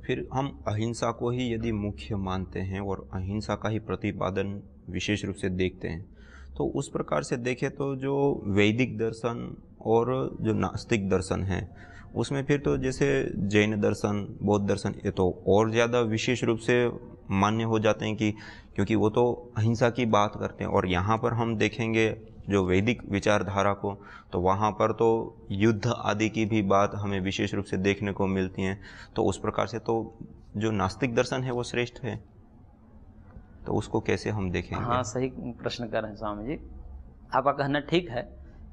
फिर हम अहिंसा को ही यदि मुख्य मानते हैं और अहिंसा का ही प्रतिपादन विशेष रूप से देखते हैं, तो उस प्रकार से देखें तो जो वैदिक दर्शन और जो नास्तिक दर्शन है उसमें फिर तो जैसे जैन दर्शन, बौद्ध दर्शन, ये तो और ज़्यादा विशेष रूप से मान्य हो जाते हैं कि क्योंकि वो तो अहिंसा की बात करते हैं। और यहाँ पर हम देखेंगे जो वैदिक विचारधारा को, तो वहाँ पर तो युद्ध आदि की भी बात हमें विशेष रूप से देखने को मिलती हैं। तो उस प्रकार से तो जो नास्तिक दर्शन है वो श्रेष्ठ है, तो उसको कैसे हम देखेंगे? हाँ, सही प्रश्न कर रहे हैं स्वामी जी। आपका कहना ठीक है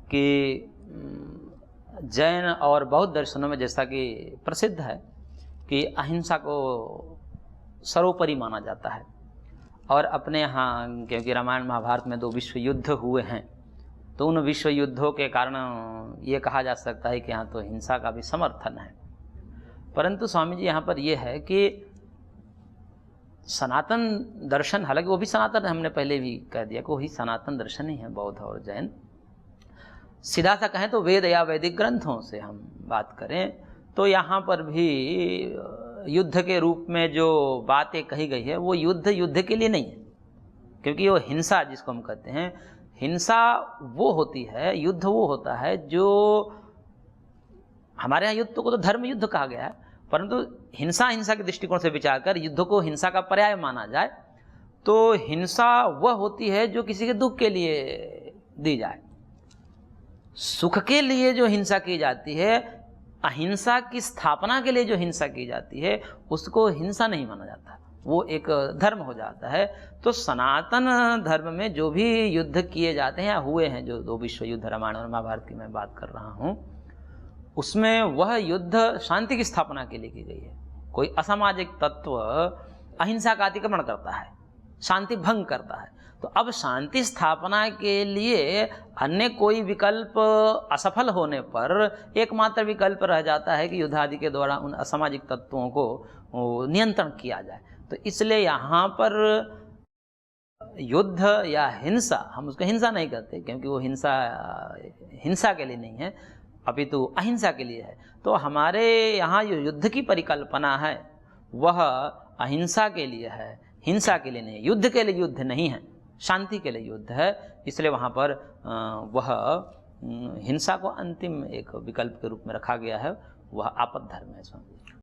कि जैन और बौद्ध दर्शनों में जैसा कि प्रसिद्ध है कि अहिंसा को सर्वोपरि माना जाता है। और अपने यहाँ क्योंकि रामायण महाभारत में 2 विश्व युद्ध हुए हैं, तो उन विश्व युद्धों के कारण ये कहा जा सकता है कि यहाँ तो हिंसा का भी समर्थन है। परंतु स्वामी जी यहाँ पर यह है कि सनातन दर्शन, हालांकि वो भी सनातन, हमने पहले भी कह दिया कि वही सनातन दर्शन ही है बौद्ध और जैन। सीधा सा कहें तो वेद या वैदिक ग्रंथों से हम बात करें तो यहाँ पर भी युद्ध के रूप में जो बातें कही गई है वो युद्ध के लिए नहीं है, क्योंकि वो हिंसा जिसको हम कहते हैं, हिंसा वो होती है, युद्ध वो होता है जो हमारे यहाँ युद्ध को तो धर्म युद्ध कहा गया है, परंतु हिंसा के दृष्टिकोण से विचार कर युद्ध को हिंसा का पर्याय माना जाए तो हिंसा वह होती है जो किसी के दुख के लिए दी जाए। सुख के लिए जो हिंसा की जाती है, अहिंसा की स्थापना के लिए जो हिंसा की जाती है, उसको हिंसा नहीं माना जाता, वो एक धर्म हो जाता है। तो सनातन धर्म में जो भी युद्ध किए जाते हैं या हुए हैं, जो 2 विश्व युद्ध रामायण और महाभारत की मैं बात कर रहा हूँ, उसमें वह युद्ध शांति की स्थापना के लिए की गई है। कोई असामाजिक तत्व अहिंसा का अतिक्रमण करता है, शांति भंग करता है, तो अब शांति स्थापना के लिए अन्य कोई विकल्प असफल होने पर एकमात्र विकल्प रह जाता है कि युद्ध आदि के द्वारा उन असामाजिक तत्वों को नियंत्रण किया जाए। तो इसलिए यहाँ पर युद्ध या हिंसा, हम उसको हिंसा नहीं कहते क्योंकि वो हिंसा के लिए नहीं है, अपितु अहिंसा के लिए है। तो हमारे यहाँ जो युद्ध की परिकल्पना है वह अहिंसा के लिए है, हिंसा के लिए नहीं। युद्ध के लिए युद्ध नहीं है, शांति के लिए युद्ध है। इसलिए वहाँ पर वह हिंसा को अंतिम एक विकल्प के रूप में रखा गया है, वह आपद धर्म है स्वामी।